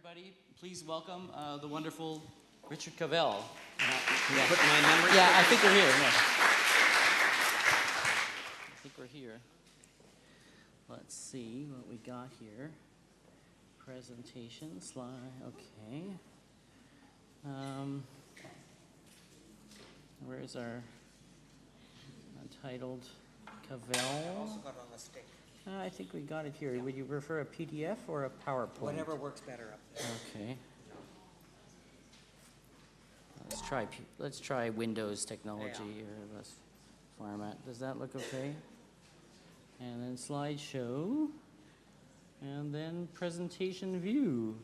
everybody. Please welcome the wonderful Richard Cavell. Put my memory. Yeah, I think we're here. Yeah. I think we're here. Let's see what we got here. Presentation slide. Okay. Where's our Untitled Cavell? Also got it on the stick. I think we got it here. Would you prefer a PDF or a PowerPoint? Whatever works better up there. Okay. Let's try Windows technology or this format. Does that look okay? And then slideshow, and then presentation view.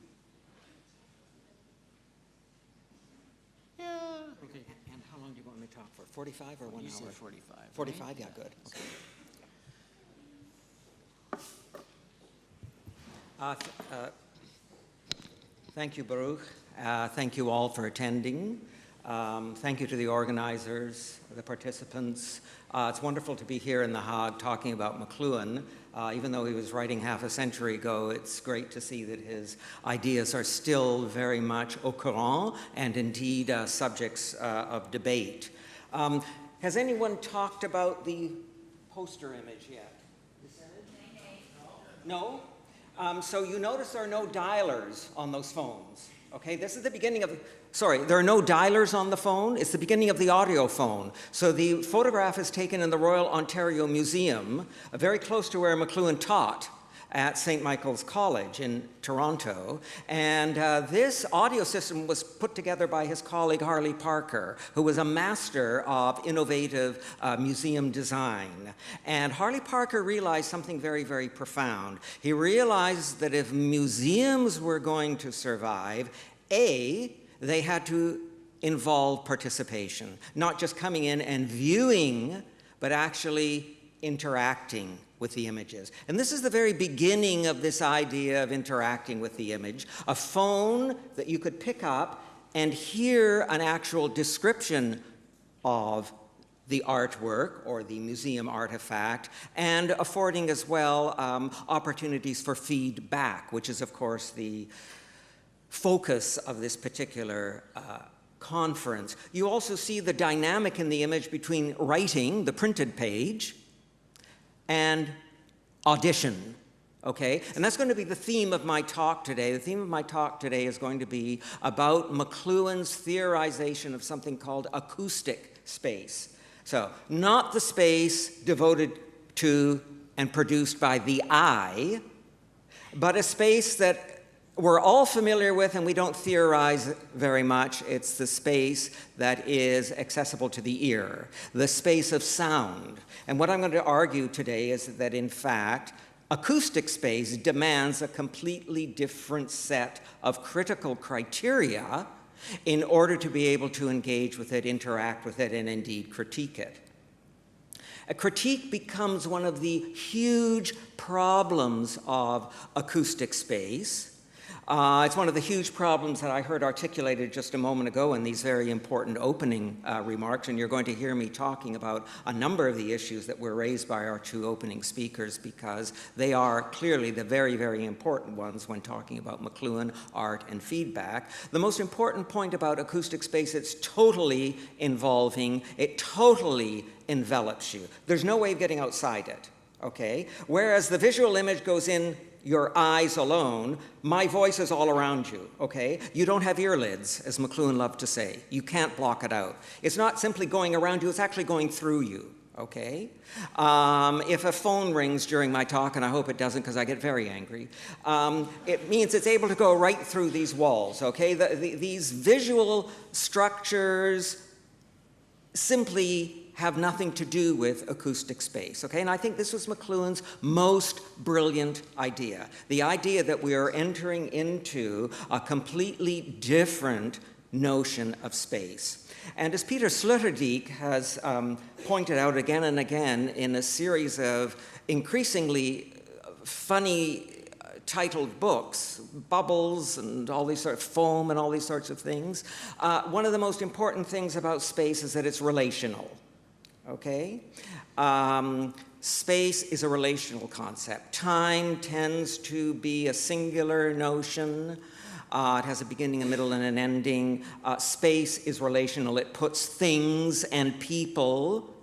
Yeah. Okay. And how long do you want me to talk for? 45 or 1 You hour? said 45. 45, right? yeah, good. Okay. Thank you, Baruch. Thank you all for attending. Thank you to the organizers, the participants. It's wonderful to be here in The Haag talking about McLuhan. Even though he was writing half a century ago, it's great to see that his ideas are still very much au courant and indeed subjects of debate. Has anyone talked about the poster image yet? No? So you notice there are no dialers on those phones. Okay, this is the beginning of, sorry, there are no dialers on the phone. It's the beginning of the audio phone. So the photograph is taken in the Royal Ontario Museum, very close to where McLuhan taught at St. Michael's College in Toronto. And this audio system was put together by his colleague Harley Parker, who was a master of innovative museum design. And Harley Parker realized something very, very profound. He realized that if museums were going to survive, they had to involve participation, not just coming in and viewing, but actually interacting with the images. And this is the very beginning of this idea of interacting with the image. A phone that you could pick up and hear an actual description of the artwork or the museum artifact, and affording as well opportunities for feedback, which is of course the focus of this particular conference. You also see the dynamic in the image between writing, the printed page, and audition, okay? And that's going to be the theme of my talk today. The theme of my talk today is going to be about McLuhan's theorization of something called acoustic space. So, not the space devoted to and produced by the eye, but a space that we're all familiar with and we don't theorize very much. It's the space that is accessible to the ear, the space of sound. And what I'm going to argue today is that, in fact, acoustic space demands a completely different set of critical criteria in order to be able to engage with it, interact with it, and indeed critique it. A critique becomes one of the huge problems of acoustic space. It's one of the huge problems that I heard articulated just a moment ago in these very important opening remarks, and you're going to hear me talking about a number of the issues that were raised by our two opening speakers, because they are clearly the very, very important ones when talking about McLuhan, art, and feedback. The most important point about acoustic space, it's totally involving, it totally envelops you. There's no way of getting outside it, okay? Whereas the visual image goes in your eyes alone, my voice is all around you, okay? You don't have earlids, as McLuhan loved to say. You can't block it out. It's not simply going around you, it's actually going through you, okay? If a phone rings during my talk, and I hope it doesn't because I get very angry, it means it's able to go right through these walls, okay? These visual structures simply have nothing to do with acoustic space, okay? And I think this was McLuhan's most brilliant idea. The idea that we are entering into a completely different notion of space. And as Peter Sloterdijk has pointed out again and again in a series of increasingly funny titled books, Bubbles and all these sorts of foam and all these sorts of things, one of the most important things about space is that it's relational. Okay? Space is a relational concept. Time tends to be a singular notion. It has a beginning, a middle, and an ending. Space is relational. It puts things and people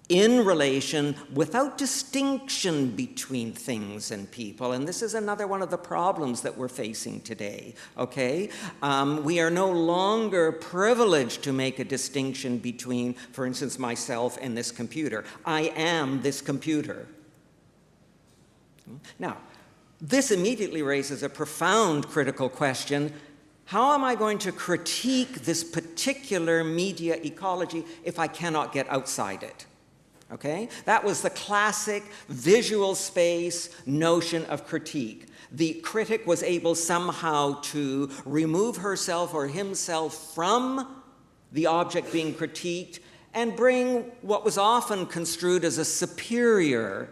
in relation without distinction between things and people. And this is another one of the problems that we're facing today, okay? We are no longer privileged to make a distinction between, for instance, myself and this computer. I am this computer. Now, this immediately raises a profound critical question. How am I going to critique this particular media ecology if I cannot get outside it? Okay? That was the classic visual space notion of critique. The critic was able somehow to remove herself or himself from the object being critiqued and bring what was often construed as a superior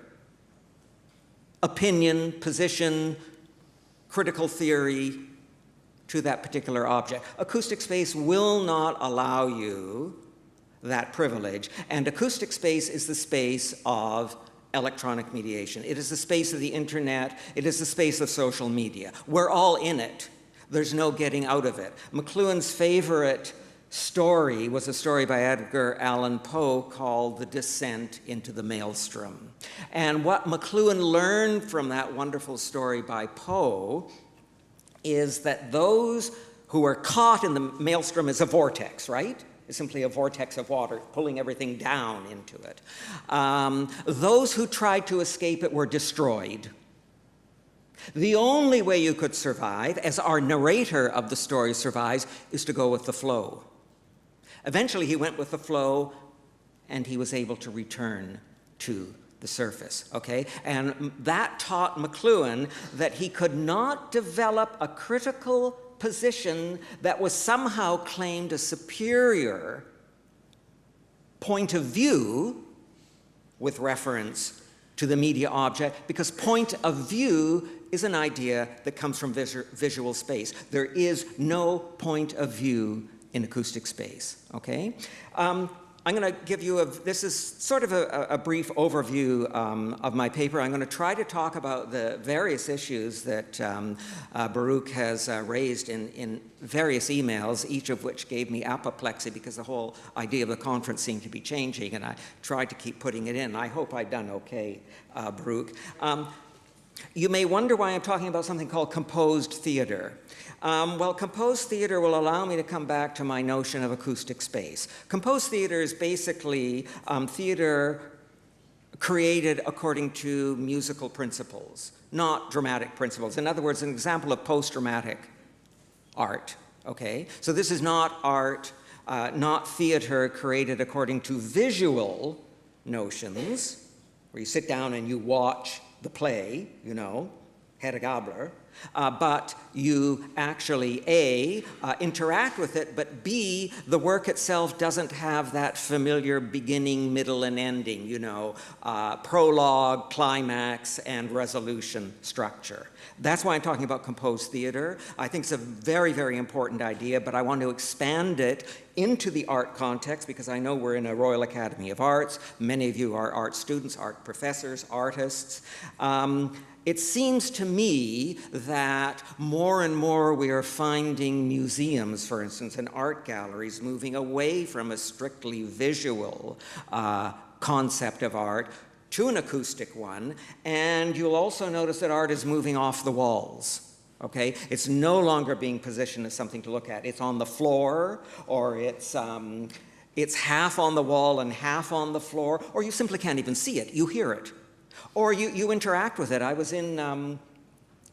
opinion, position, critical theory to that particular object. Acoustic space will not allow you that privilege, and acoustic space is the space of electronic mediation. It is the space of the internet. It is the space of social media. We're all in it. There's no getting out of it. McLuhan's favorite story was a story by Edgar Allan Poe called The Descent into the Maelstrom. And what McLuhan learned from that wonderful story by Poe is that those who are caught in the maelstrom is a vortex, right? It's simply a vortex of water pulling everything down into it. Those who tried to escape it were destroyed. The only way you could survive, as our narrator of the story survives, is to go with the flow. Eventually he went with the flow and he was able to return to the surface, okay? And that taught McLuhan that he could not develop a critical position that was somehow claimed a superior point of view with reference to the media object, because point of view is an idea that comes from visual space. There is no point of view in acoustic space, okay? I'm going to give you this is sort of a brief overview of my paper. I'm going to try to talk about the various issues that Baruch has raised in various emails, each of which gave me apoplexy because the whole idea of the conference seemed to be changing, and I tried to keep putting it in. I hope I've done okay, Baruch. You may wonder why I'm talking about something called composed theater. Well, composed theater will allow me to come back to my notion of acoustic space. Composed theater is basically theater created according to musical principles, not dramatic principles. In other words, an example of post-dramatic art, okay? So this is not art, not theater created according to visual notions, where you sit down and you watch the play, you know, Herr Gabler, but you actually, A, interact with it, but B, the work itself doesn't have that familiar beginning, middle, and ending, you know, prologue, climax, and resolution structure. That's why I'm talking about composed theater. I think it's a very, very important idea, but I want to expand it into the art context because I know we're in a Royal Academy of Arts. Many of you are art students, art professors, artists. It seems to me that more and more we are finding museums, for instance, and art galleries moving away from a strictly visual concept of art to an acoustic one, and you'll also notice that art is moving off the walls, okay? It's no longer being positioned as something to look at. It's on the floor, or it's half on the wall and half on the floor, or you simply can't even see it. You hear it. Or you interact with it. I was in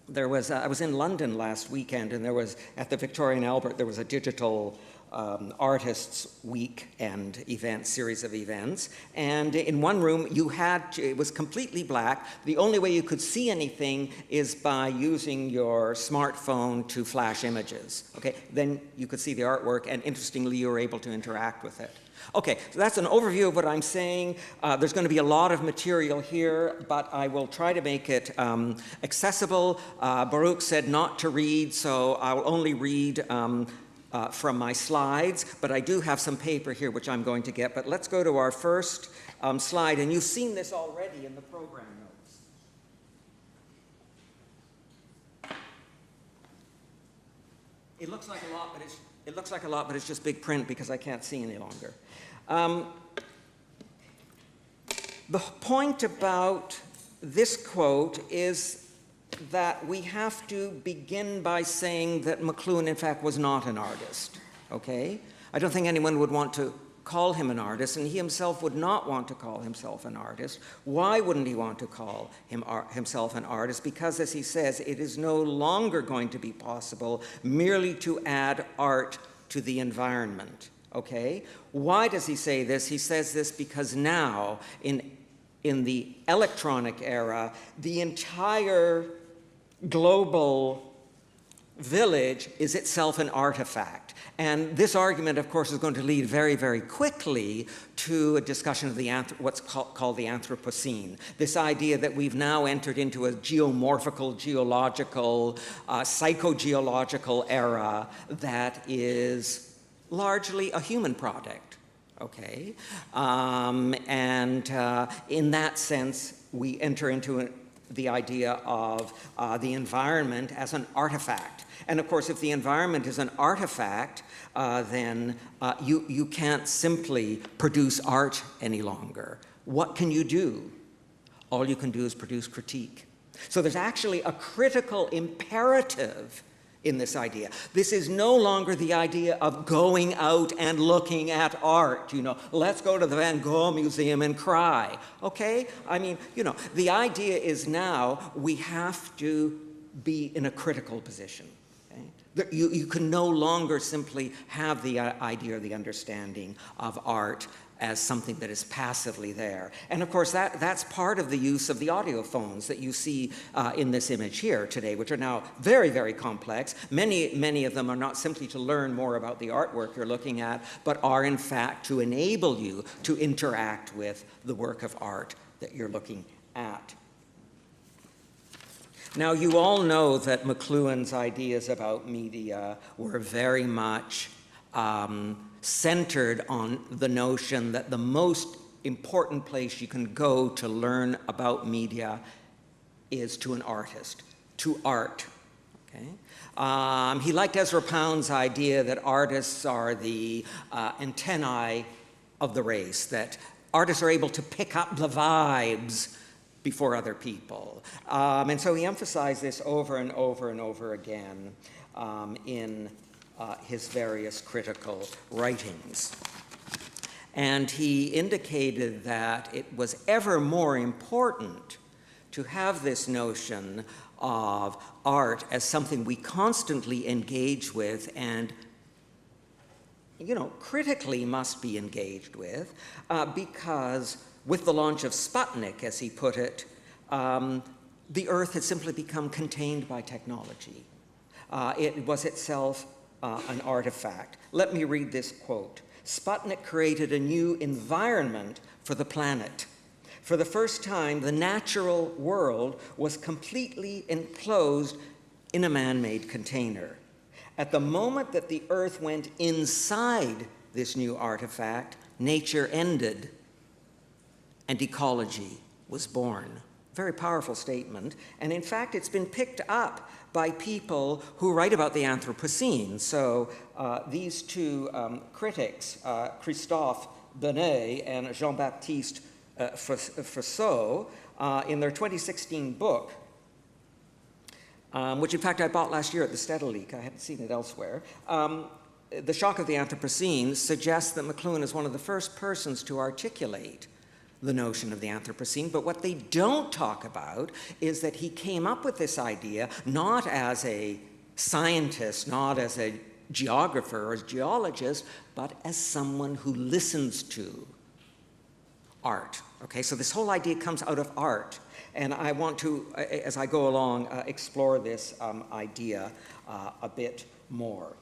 London last weekend, and there was, at the Victoria and Albert, there was a digital artists' week and series of events. And in one room, it was completely black. The only way you could see anything is by using your smartphone to flash images. Okay, then you could see the artwork, and interestingly, you were able to interact with it. Okay, so that's an overview of what I'm saying. There's going to be a lot of material here, but I will try to make it accessible. Baruch said not to read, so I'll only read from my slides, but I do have some paper here which I'm going to get. But let's go to our first slide, and you've seen this already in the program notes. It looks like a lot, but it's just big print because I can't see any longer. The point about this quote is that we have to begin by saying that McLuhan, in fact, was not an artist, okay? I don't think anyone would want to call him an artist, and he himself would not want to call himself an artist. Why wouldn't he want to call himself an artist? Because, as he says, it is no longer going to be possible merely to add art to the environment, okay? Why does he say this? He says this because now, in the electronic era, the entire global village is itself an artifact. And this argument, of course, is going to lead very, very quickly to a discussion of what's called the Anthropocene. This idea that we've now entered into a geomorphical, geological, psychogeological era that is largely a human product. Okay, in that sense, we enter into the idea of the environment as an artifact. And of course, if the environment is an artifact, then you can't simply produce art any longer. What can you do? All you can do is produce critique. So there's actually a critical imperative in this idea. This is no longer the idea of going out and looking at art, you know, let's go to the Van Gogh Museum and cry, okay? I mean, you know, the idea is now we have to be in a critical position. Okay? You can no longer simply have the idea or the understanding of art as something that is passively there. And of course, that's part of the use of the audio phones that you see in this image here today, which are now very, very complex. Many of them are not simply to learn more about the artwork you're looking at, but are in fact to enable you to interact with the work of art that you're looking at. Now, you all know that McLuhan's ideas about media were very much centered on the notion that the most important place you can go to learn about media is to an artist, to art. Okay? He liked Ezra Pound's idea that artists are the antennae of the race, that artists are able to pick up the vibes before other people. And so he emphasized this over and over and over again in his various critical writings. And he indicated that it was ever more important to have this notion of art as something we constantly engage with and, you know, critically must be engaged with, because with the launch of Sputnik, as he put it, the Earth had simply become contained by technology. It was itself an artifact. Let me read this quote. Sputnik created a new environment for the planet. For the first time, the natural world was completely enclosed in a man-made container. At the moment that the Earth went inside this new artifact, nature ended and ecology was born. Very powerful statement. And in fact, it's been picked up by people who write about the Anthropocene. So these two critics, Christophe Bernes and Jean-Baptiste Fosseau, in their 2016 book, which in fact I bought last year at the Stedelijk, I hadn't seen it elsewhere, The Shock of the Anthropocene suggests that McLuhan is one of the first persons to articulate the notion of the Anthropocene, but what they don't talk about is that he came up with this idea not as a scientist, not as a geographer or as a geologist, but as someone who listens to art. Okay, so this whole idea comes out of art, and I want to, as I go along, explore this idea a bit more.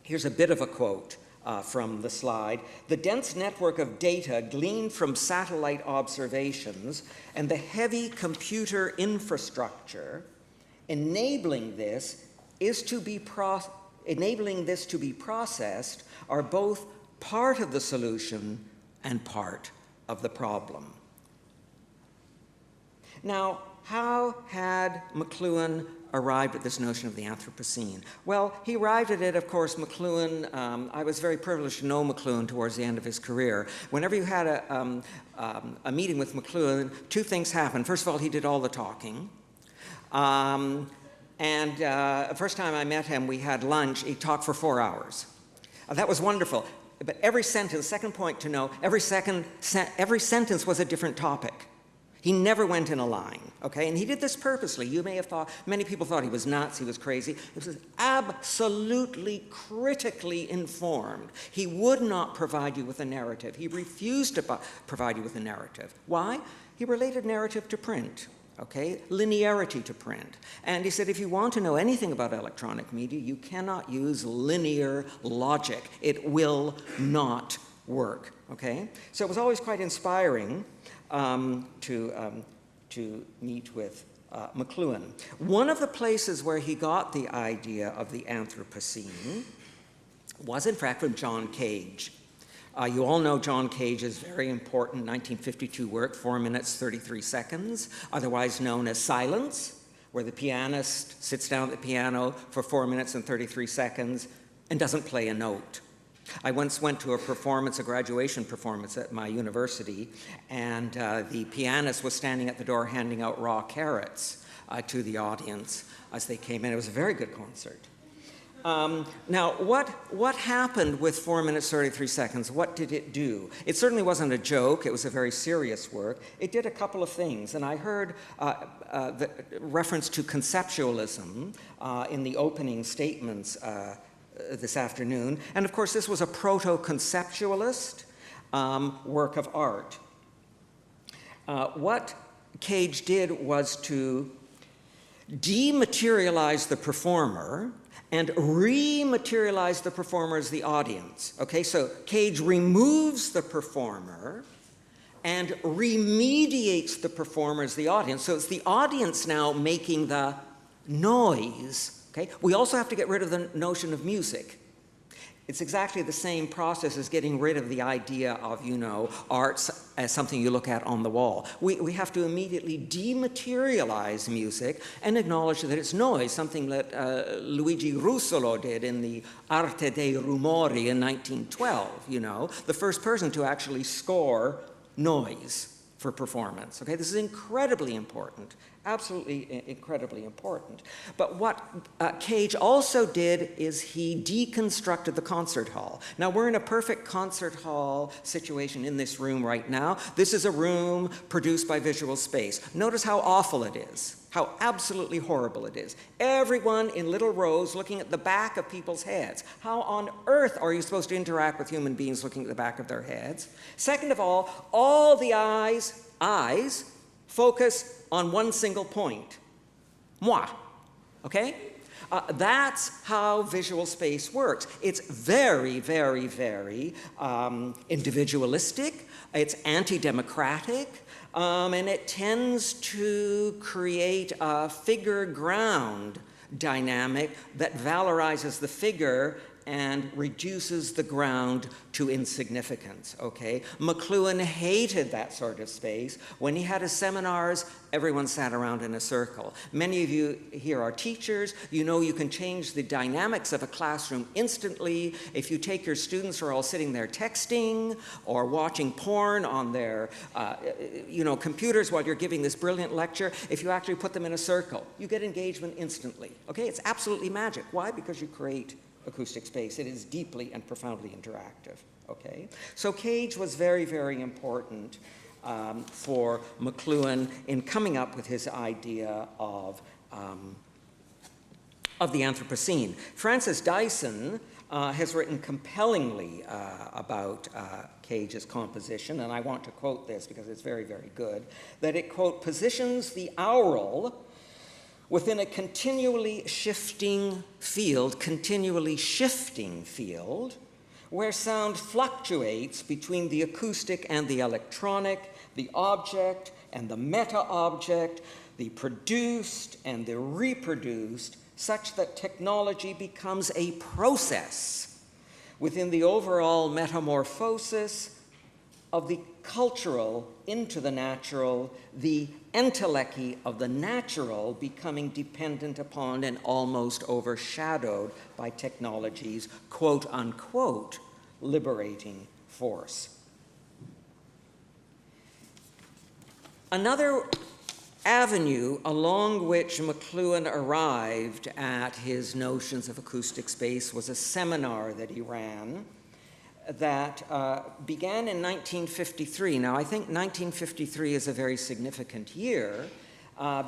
Here's a bit of a quote from the slide. The dense network of data gleaned from satellite observations and the heavy computer infrastructure enabling this to be processed are both part of the solution and part of the problem. Now, how had McLuhan arrived at this notion of the Anthropocene? Well, he arrived at it, of course, McLuhan, I was very privileged to know McLuhan towards the end of his career. Whenever you had a meeting with McLuhan, two things happened. First of all, he did all the talking. The first time I met him, we had lunch. He talked for 4 hours. That was wonderful. But every sentence, second point to know, every sentence was a different topic. He never went in a line, okay? And he did this purposely. You may have thought, many people thought he was nuts, he was crazy. He was absolutely critically informed. He would not provide you with a narrative. He refused to provide you with a narrative. Why? He related narrative to print, okay? Linearity to print. And he said, if you want to know anything about electronic media, you cannot use linear logic. It will not work, okay? So it was always quite inspiring to meet with McLuhan. One of the places where he got the idea of the Anthropocene was, in fact, from John Cage. You all know John Cage's very important 1952 work, 4 minutes, 33 seconds, otherwise known as Silence, where the pianist sits down at the piano for 4 minutes and 33 seconds and doesn't play a note. I once went to a graduation performance at my university, and the pianist was standing at the door handing out raw carrots to the audience as they came in. It was a very good concert. Now, what happened with 4 minutes, 33 seconds? What did it do? It certainly wasn't a joke. It was a very serious work. It did a couple of things, and I heard the reference to conceptualism in the opening statements this afternoon. And of course, this was a proto-conceptualist work of art. What Cage did was to dematerialize the performer and rematerialize the performer as the audience. Okay, so Cage removes the performer and remediates the performer as the audience. So it's the audience now making the noise. Okay? We also have to get rid of the notion of music. It's exactly the same process as getting rid of the idea of, arts as something you look at on the wall. We have to immediately dematerialize music and acknowledge that it's noise, something that Luigi Russolo did in the Arte dei Rumori in 1912, the first person to actually score noise for performance. Okay, this is incredibly important, absolutely incredibly important. But what Cage also did is he deconstructed the concert hall. Now, we're in a perfect concert hall situation in this room right now. This is a room produced by Visual Space. Notice how awful it is, how absolutely horrible it is. Everyone in little rows looking at the back of people's heads. How on earth are you supposed to interact with human beings looking at the back of their heads? Second of all the eyes focus on one single point. Moi. Okay? That's how Visual Space works. It's very, very, very individualistic. It's anti-democratic. And it tends to create a figure-ground dynamic that valorizes the figure and reduces the ground to insignificance, okay? McLuhan hated that sort of space. When he had his seminars, everyone sat around in a circle. Many of you here are teachers. You know you can change the dynamics of a classroom instantly if you take your students who are all sitting there texting or watching porn on their computers while you're giving this brilliant lecture. If you actually put them in a circle, you get engagement instantly, okay? It's absolutely magic. Why? Because you create acoustic space. It is deeply and profoundly interactive, okay? So Cage was very, very important for McLuhan in coming up with his idea of the Anthropocene. Francis Dyson has written compellingly about Cage's composition, and I want to quote this because it's very, very good, that it, quote, positions the aural within a continually shifting field, where sound fluctuates between the acoustic and the electronic, the object and the meta-object, the produced and the reproduced, such that technology becomes a process within the overall metamorphosis of the cultural into the natural, the entelechy of the natural becoming dependent upon and almost overshadowed by technology's quote-unquote liberating force. Another avenue along which McLuhan arrived at his notions of acoustic space was a seminar that he ran that began in 1953. Now, I think 1953 is a very significant year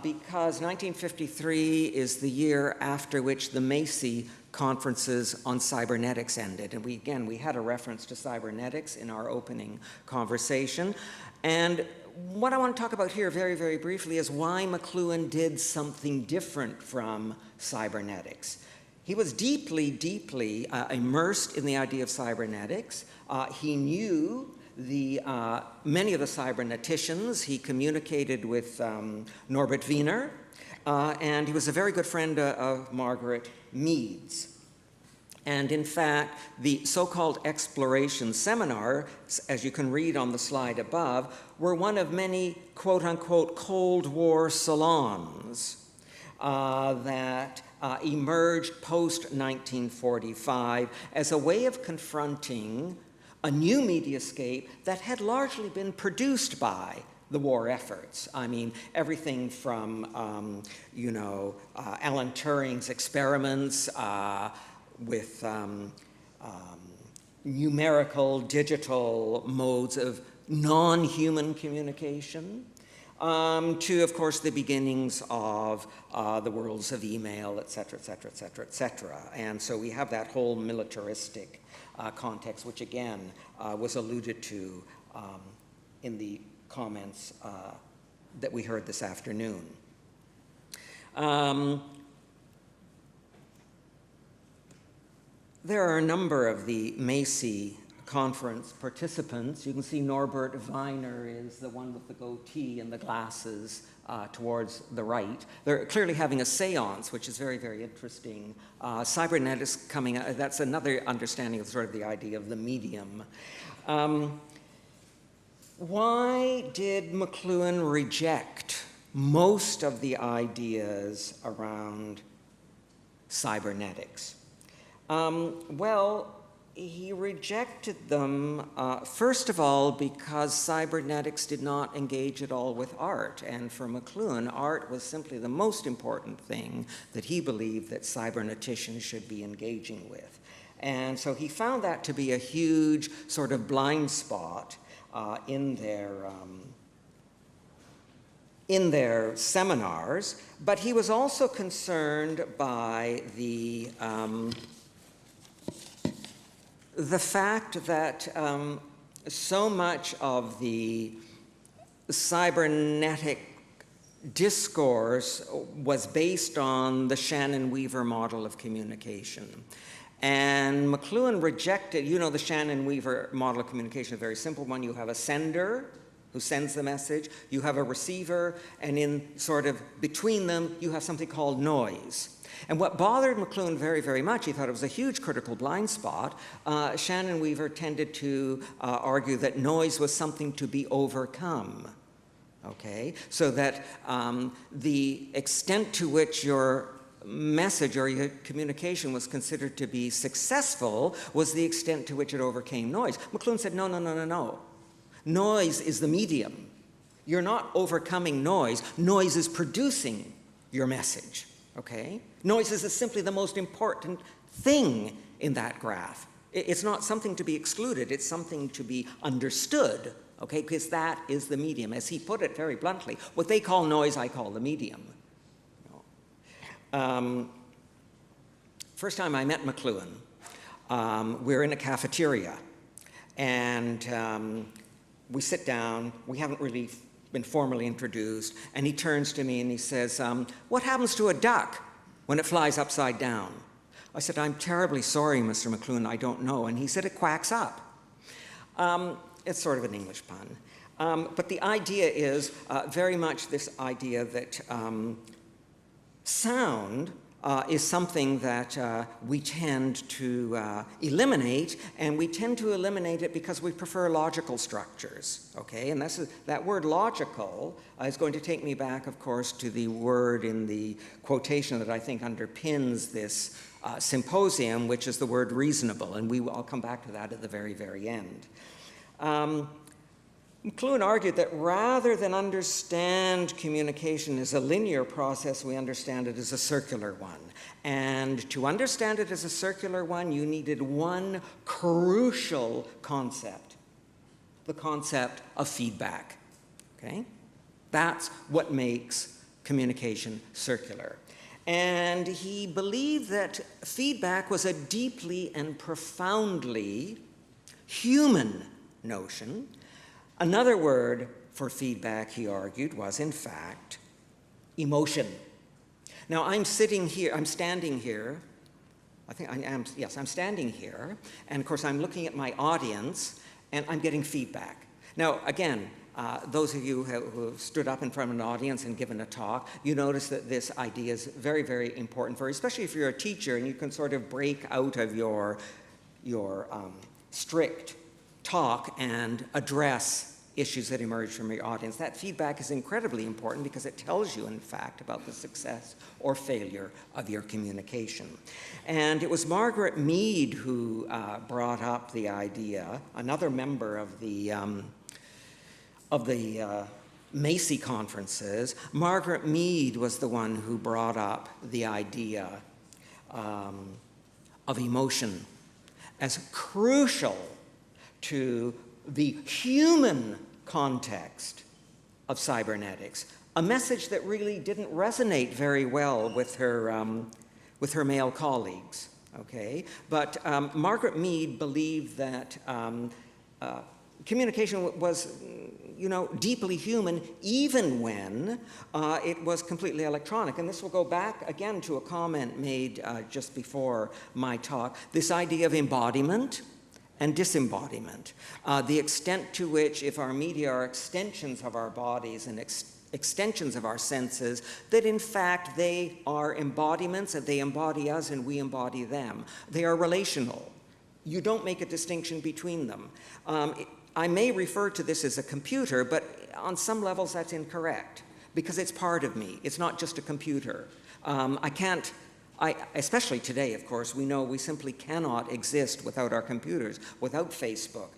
because 1953 is the year after which the Macy conferences on cybernetics ended. And we had a reference to cybernetics in our opening conversation. And what I want to talk about here very, very briefly is why McLuhan did something different from cybernetics. He was deeply, deeply immersed in the idea of cybernetics. He knew many of the cyberneticians. He communicated with Norbert Wiener, and he was a very good friend of Margaret Mead's. And in fact, the so-called exploration seminars, as you can read on the slide above, were one of many quote-unquote Cold War salons that emerged post-1945 as a way of confronting a new mediascape that had largely been produced by the war efforts. I mean, everything from, Alan Turing's experiments with numerical, digital modes of non-human communication, to, of course, the beginnings of the worlds of email, et cetera, et cetera, et cetera, et cetera. And so we have that whole militaristic context, which again was alluded to in the comments that we heard this afternoon. There are a number of the Macy conference participants. You can see Norbert Wiener is the one with the goatee and the glasses towards the right. They're clearly having a seance, which is very, very interesting. Cybernetics coming out, that's another understanding of sort of the idea of the medium. Why did McLuhan reject most of the ideas around cybernetics? Well, he rejected them, first of all, because cybernetics did not engage at all with art. And for McLuhan, art was simply the most important thing that he believed that cyberneticians should be engaging with. And so he found that to be a huge sort of blind spot in their seminars. But he was also concerned by the fact that so much of the cybernetic discourse was based on the Shannon-Weaver model of communication. And McLuhan rejected, the Shannon-Weaver model of communication, a very simple one. You have a sender who sends the message, you have a receiver, and in sort of between them, you have something called noise. And what bothered McLuhan very, very much, he thought it was a huge critical blind spot. Shannon-Weaver tended to argue that noise was something to be overcome, okay? So that the extent to which your message or your communication was considered to be successful was the extent to which it overcame noise. McLuhan said, no, no, no, no, no. Noise is the medium. You're not overcoming noise. Noise is producing your message. Okay? Noise is simply the most important thing in that graph. It's not something to be excluded, it's something to be understood, okay? Because that is the medium. As he put it very bluntly, what they call noise, I call the medium. First time I met McLuhan, we're in a cafeteria, and we sit down, we haven't really been formally introduced, and he turns to me and he says, what happens to a duck when it flies upside down? I said, I'm terribly sorry, Mr. McLuhan, I don't know. And he said, it quacks up. It's sort of an English pun. But the idea is very much this idea that sound is something that we tend to eliminate, and we tend to eliminate it because we prefer logical structures, okay? And that word logical is going to take me back, of course, to the word in the quotation that I think underpins this symposium, which is the word reasonable, and I'll come back to that at the very, very end. McLuhan argued that rather than understand communication as a linear process, we understand it as a circular one. And to understand it as a circular one, you needed one crucial concept, the concept of feedback, okay? That's what makes communication circular. And he believed that feedback was a deeply and profoundly human notion. Another word for feedback, he argued, was in fact emotion. Now I'm standing here, I'm standing here, and of course I'm looking at my audience, and I'm getting feedback. Now again, those of you who have stood up in front of an audience and given a talk, you notice that this idea is very, very important for you, especially if you're a teacher and you can sort of break out of your strict talk and address issues that emerge from your audience. That feedback is incredibly important because it tells you, in fact, about the success or failure of your communication. And it was Margaret Mead who brought up the idea, another member of the Macy conferences. Margaret Mead was the one who brought up the idea of emotion as crucial to the human context of cybernetics, a message that really didn't resonate very well with her male colleagues, okay? But Margaret Mead believed that communication was, deeply human, even when it was completely electronic. And this will go back again to a comment made just before my talk, this idea of embodiment and disembodiment, the extent to which, if our media are extensions of our bodies and extensions of our senses, that in fact they are embodiments, and they embody us and we embody them. They are relational. You don't make a distinction between them. I may refer to this as a computer, but on some levels that's incorrect, because it's part of me. It's not just a computer. Especially today, of course, we know we simply cannot exist without our computers, without Facebook,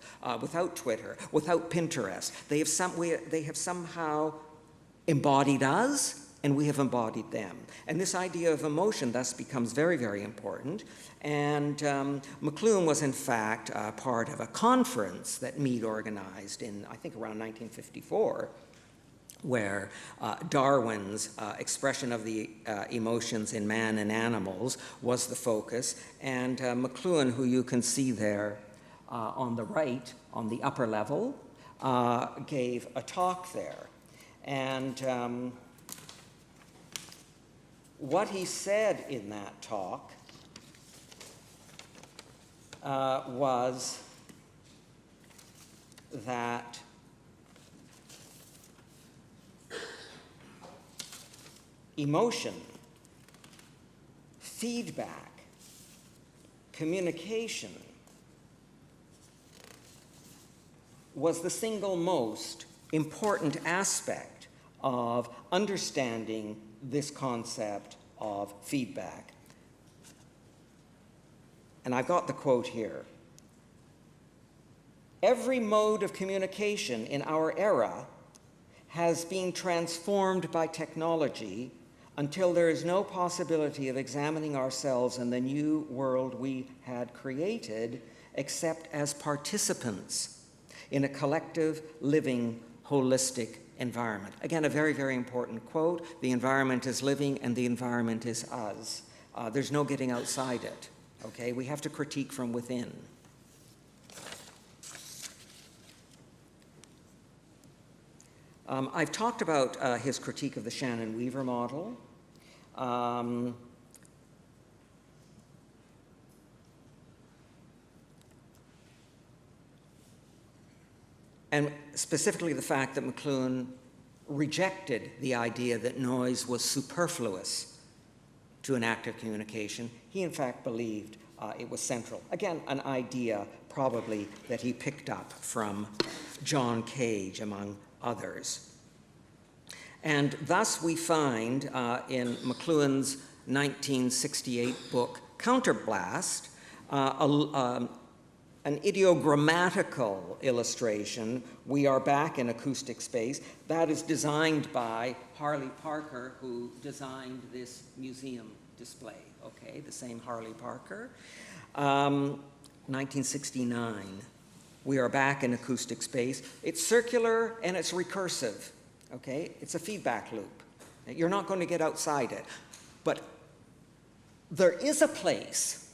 without Twitter, without Pinterest. They have somehow embodied us, and we have embodied them. And this idea of emotion thus becomes very, very important. And McLuhan was, in fact, part of a conference that Mead organized in, I think, around 1954, where Darwin's expression of the emotions in man and animals was the focus. And McLuhan, who you can see there on the right, on the upper level, gave a talk there. And what he said in that talk was that emotion, feedback, communication was the single most important aspect of understanding this concept of feedback. And I've got the quote here. Every mode of communication in our era has been transformed by technology until there is no possibility of examining ourselves in the new world we had created except as participants in a collective, living, holistic environment. Again, a very, very important quote. The environment is living and the environment is us. There's no getting outside it, okay? We have to critique from within. I've talked about his critique of the Shannon-Weaver model. And specifically the fact that McLuhan rejected the idea that noise was superfluous to an act of communication. He, in fact, believed it was central. Again, an idea probably that he picked up from John Cage, among others. And thus we find in McLuhan's 1968 book, Counterblast, an ideogrammatical illustration. We are back in acoustic space. That is designed by Harley Parker, who designed this museum display, okay, the same Harley Parker. 1969, we are back in acoustic space. It's circular and it's recursive, okay? It's a feedback loop. You're not going to get outside it. But there is a place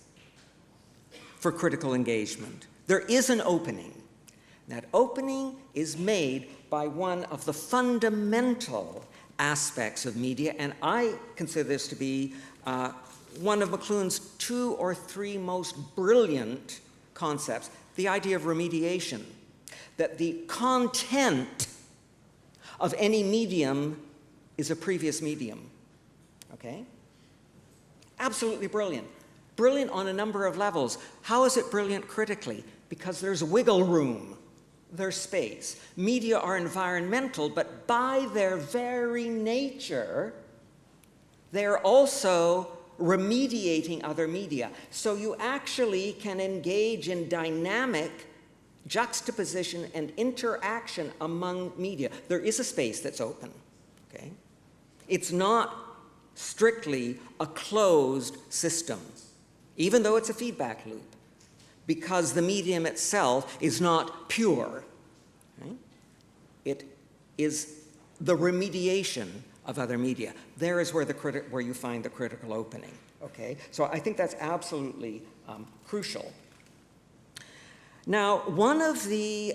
for critical engagement. There is an opening. That opening is made by one of the fundamental aspects of media, and I consider this to be one of McLuhan's 2 or 3 most brilliant concepts, the idea of remediation, that the content of any medium is a previous medium, okay? Absolutely brilliant. Brilliant on a number of levels. How is it brilliant critically? Because there's wiggle room, there's space. Media are environmental, but by their very nature, they're also remediating other media. So you actually can engage in dynamic juxtaposition and interaction among media. There is a space that's open, okay? It's not strictly a closed system, even though it's a feedback loop, because the medium itself is not pure. Right? It is the remediation of other media. There is where you find the critical opening. Okay? So I think that's absolutely crucial. Now, one of the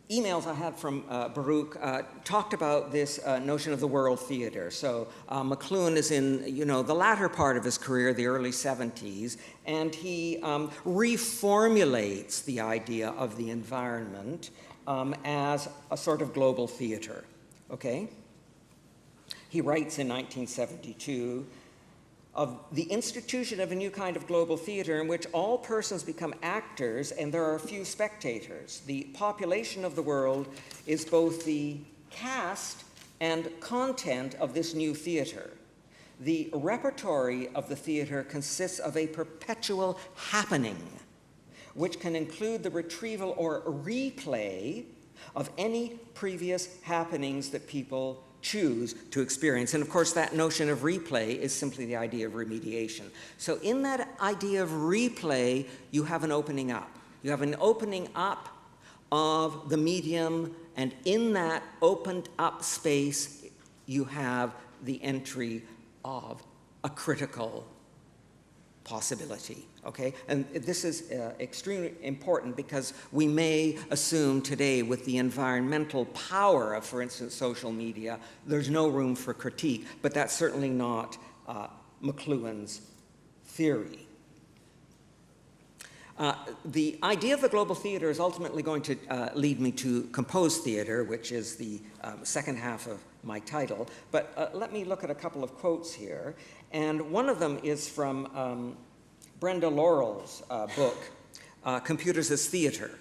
emails I had from Baruch talked about this notion of the world theater. So McLuhan is in, the latter part of his career, the early 70s, and he reformulates the idea of the environment as a sort of global theater, okay? He writes in 1972, of the institution of a new kind of global theater in which all persons become actors and there are few spectators. The population of the world is both the cast and content of this new theater. The repertory of the theater consists of a perpetual happening, which can include the retrieval or replay of any previous happenings that people choose to experience. And of course, that notion of replay is simply the idea of remediation. So in that idea of replay, you have an opening up. You have an opening up of the medium, and in that opened up space, you have the entry of a critical possibility, okay? And this is extremely important because we may assume today with the environmental power of, for instance, social media, there's no room for critique, but that's certainly not McLuhan's theory. The idea of the global theater is ultimately going to lead me to composed theater, which is the second half of my title, but let me look at a couple of quotes here. And one of them is from Brenda Laurel's book, Computers as Theater,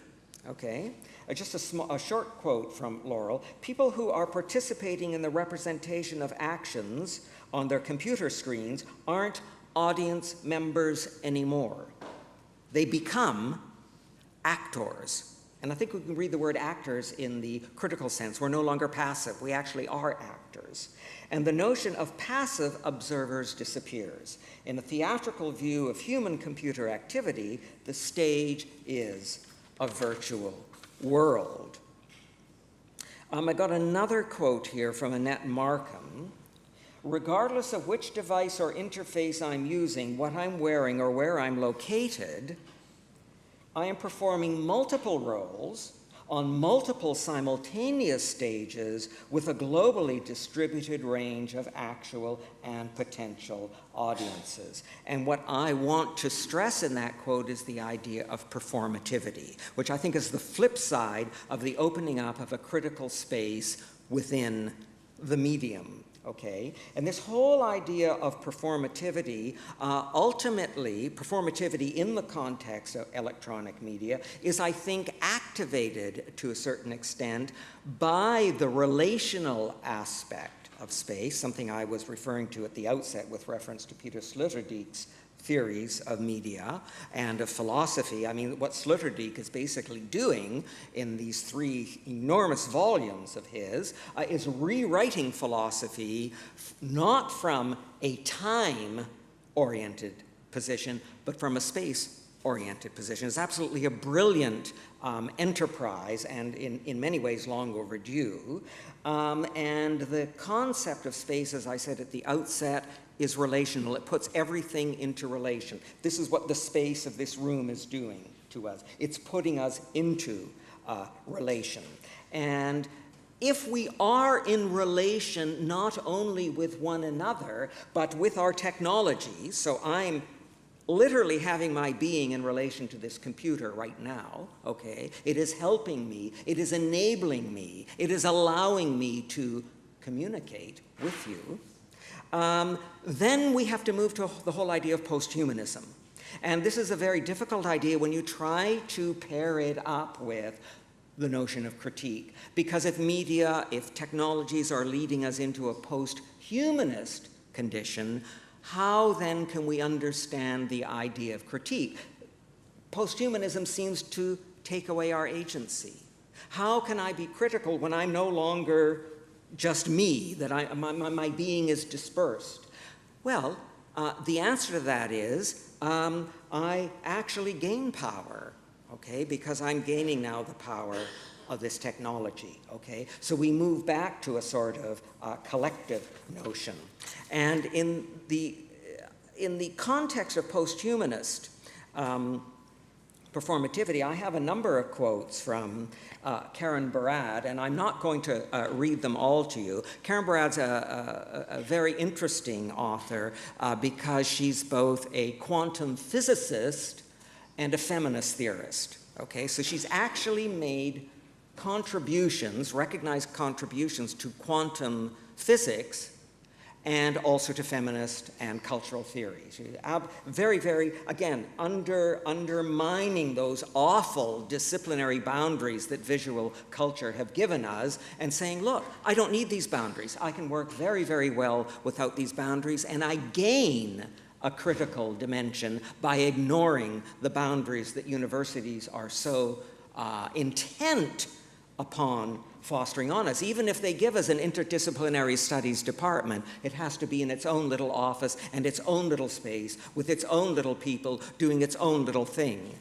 okay? Just a short quote from Laurel. People who are participating in the representation of actions on their computer screens aren't audience members anymore. They become actors. And I think we can read the word actors in the critical sense. We're no longer passive. We actually are actors. And the notion of passive observers disappears. In a theatrical view of human-computer activity, the stage is a virtual world. I got another quote here from Annette Markham. Regardless of which device or interface I'm using, what I'm wearing, or where I'm located, I am performing multiple roles on multiple simultaneous stages with a globally distributed range of actual and potential audiences. And what I want to stress in that quote is the idea of performativity, which I think is the flip side of the opening up of a critical space within the medium. Okay, and this whole idea of performativity, ultimately, performativity in the context of electronic media is, I think, activated to a certain extent by the relational aspect of space, something I was referring to at the outset with reference to Peter Sloterdijk's theories of media and of philosophy. I mean, what Sloterdijk is basically doing in these 3 enormous volumes of his is rewriting philosophy not from a time-oriented position, but from a space-oriented position. It's absolutely a brilliant enterprise and in many ways long overdue. And the concept of space, as I said at the outset, is relational. It puts everything into relation. This is what the space of this room is doing to us. It's putting us into relation. And if we are in relation not only with one another, but with our technologies, so I'm literally having my being in relation to this computer right now, okay? It is helping me, it is enabling me, it is allowing me to communicate with you. Then we have to move to the whole idea of posthumanism. And this is a very difficult idea when you try to pair it up with the notion of critique. Because if media, if technologies are leading us into a post-humanist condition, how then can we understand the idea of critique? Posthumanism seems to take away our agency. How can I be critical when I'm no longer just me, that my being is dispersed? Well, the answer to that is I actually gain power, okay, because I'm gaining now the power of this technology, okay? So we move back to a sort of collective notion. And in the context of posthumanist performativity, I have a number of quotes from Karen Barad, and I'm not going to read them all to you. Karen Barad's a very interesting author because she's both a quantum physicist and a feminist theorist. Okay, so she's actually made contributions, recognized contributions to quantum physics and also to feminist and cultural theories. Very, very, again, undermining those awful disciplinary boundaries that visual culture have given us and saying, look, I don't need these boundaries. I can work very, very well without these boundaries, and I gain a critical dimension by ignoring the boundaries that universities are so intent upon fostering on us. Even if they give us an interdisciplinary studies department, it has to be in its own little office and its own little space with its own little people doing its own little thing,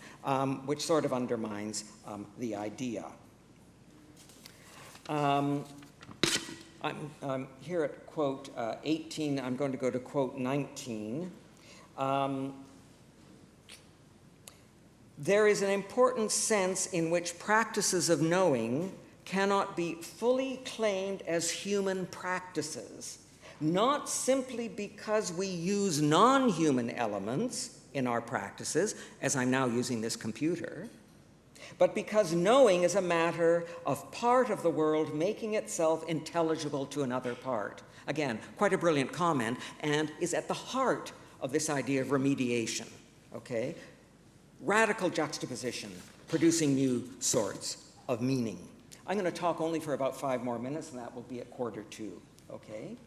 which sort of undermines the idea. I'm here at quote 18. I'm going to go to quote 19. There is an important sense in which practices of knowing cannot be fully claimed as human practices, not simply because we use non-human elements in our practices, as I'm now using this computer, but because knowing is a matter of part of the world making itself intelligible to another part. Again, quite a brilliant comment, and is at the heart of this idea of remediation, okay? Radical juxtaposition, producing new sorts of meaning. I'm going to talk only for about 5 more minutes, and that will be at 1:45, okay?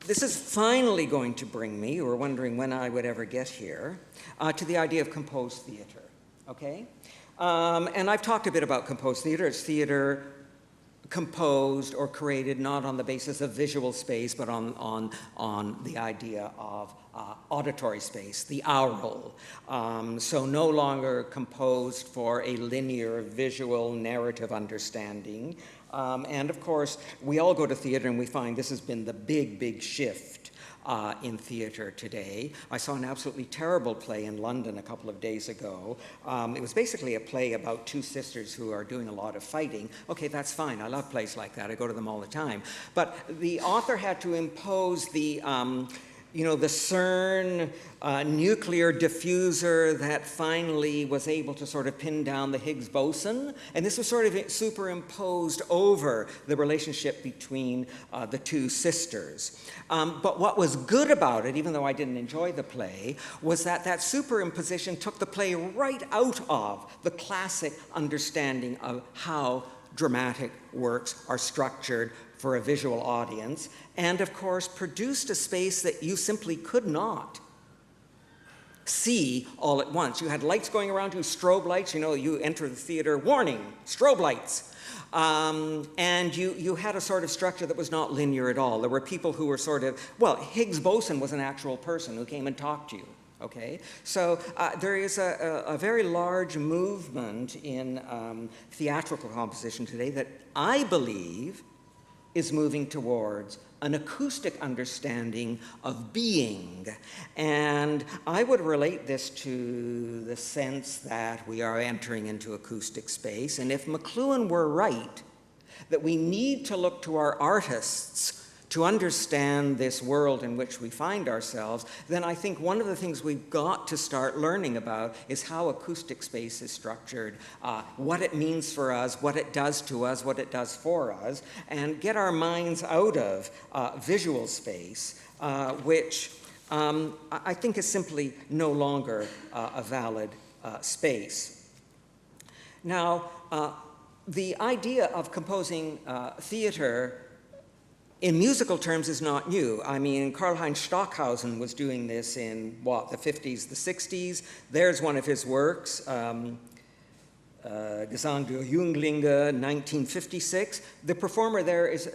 This is finally going to bring me, you were wondering when I would ever get here, to the idea of composed theater, okay? And I've talked a bit about composed theater. It's theater composed or created not on the basis of visual space, but on the idea of auditory space, the aural. So no longer composed for a linear visual narrative understanding. And of course, we all go to theater and we find this has been the big, big shift in theater today. I saw an absolutely terrible play in London a couple of days ago. It was basically a play about 2 sisters who are doing a lot of fighting. Okay, that's fine. I love plays like that. I go to them all the time. But the author had to impose the you know, the CERN nuclear diffuser that finally was able to sort of pin down the Higgs boson. And this was sort of superimposed over the relationship between the two sisters. But what was good about it, even though I didn't enjoy the play, was that that superimposition took the play right out of the classic understanding of how dramatic works are structured for a visual audience, and of course produced a space that you simply could not see all at once. You had lights going around you, strobe lights, you know, you enter the theater, warning, strobe lights. And you had a sort of structure that was not linear at all. There were people who were sort of, well, Higgs boson was an actual person who came and talked to you. Okay, so there is a very large movement in theatrical composition today that I believe is moving towards an acoustic understanding of being. And I would relate this to the sense that we are entering into acoustic space. And if McLuhan were right, that we need to look to our artists to understand this world in which we find ourselves, then I think one of the things we've got to start learning about is how acoustic space is structured, what it means for us, what it does to us, what it does for us, and get our minds out of visual space, which I think is simply no longer a valid space. Now, the idea of composing theater in musical terms is not new. I mean, Karl-Heinz Stockhausen was doing this in, what, the 50s, the 60s. There's one of his works, Gesang der Jünglinge, 1956. The performer there is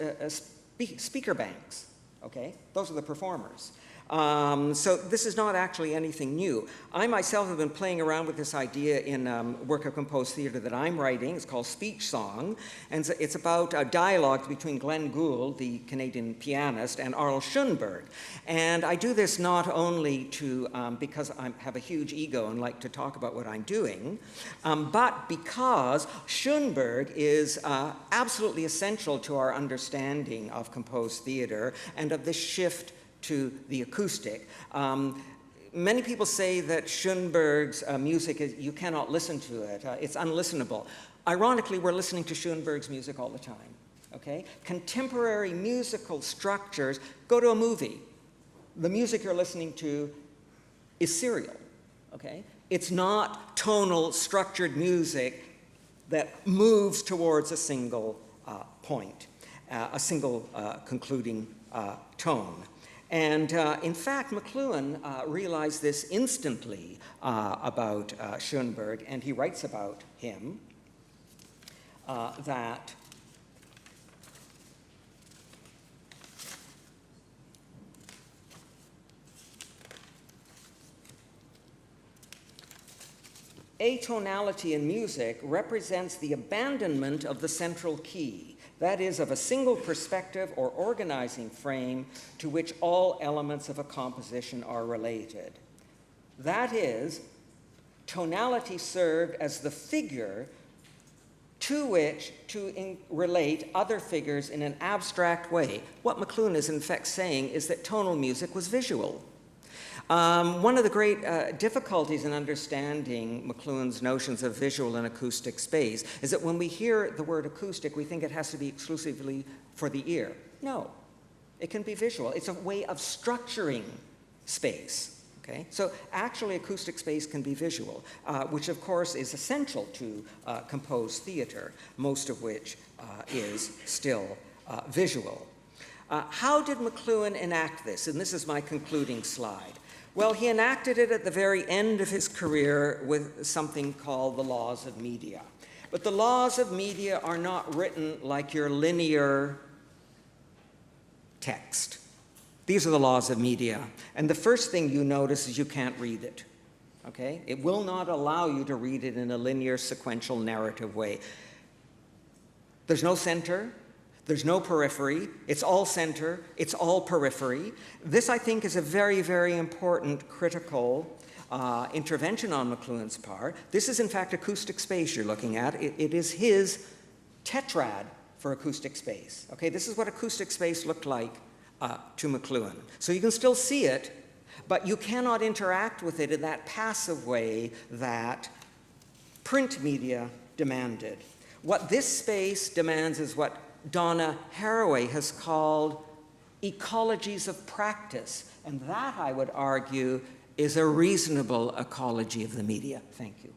speaker banks, okay? Those are the performers. So this is not actually anything new. I myself have been playing around with this idea in a work of composed theater that I'm writing. It's called Speech Song, and it's about a dialogue between Glenn Gould, the Canadian pianist, and Arl Schoenberg. And I do this not only to, because I have a huge ego and like to talk about what I'm doing, but because Schoenberg is absolutely essential to our understanding of composed theater and of this shift to the acoustic. Many people say that Schoenberg's music, you cannot listen to it. It's unlistenable. Ironically, we're listening to Schoenberg's music all the time, okay? Contemporary musical structures, go to a movie. The music you're listening to is serial, okay? It's not tonal, structured music that moves towards a single point, a single concluding tone. And in fact, McLuhan realized this instantly about Schoenberg, and he writes about him that atonality in music represents the abandonment of the central key, that is, of a single perspective or organizing frame to which all elements of a composition are related. That is, tonality served as the figure to which to relate other figures in an abstract way. What McLuhan is in fact saying is that tonal music was visual. One of the great difficulties in understanding McLuhan's notions of visual and acoustic space is that when we hear the word acoustic, we think it has to be exclusively for the ear. No, it can be visual. It's a way of structuring space. Okay? So actually acoustic space can be visual, which of course is essential to composed theater, most of which is still visual. How did McLuhan enact this? And this is my concluding slide. Well, he enacted it at the very end of his career with something called the laws of media. But the laws of media are not written like your linear text. These are the laws of media. And the first thing you notice is you can't read it. Okay? It will not allow you to read it in a linear, sequential, narrative way. There's no center. There's no periphery. It's all center. It's all periphery. This, I think, is a very, very important critical intervention on McLuhan's part. This is, in fact, acoustic space you're looking at. It is his tetrad for acoustic space. Okay, this is what acoustic space looked like to McLuhan. So you can still see it, but you cannot interact with it in that passive way that print media demanded. What this space demands is what Donna Haraway has called ecologies of practice, and that, I would argue, is a reasonable ecology of the media. Thank you.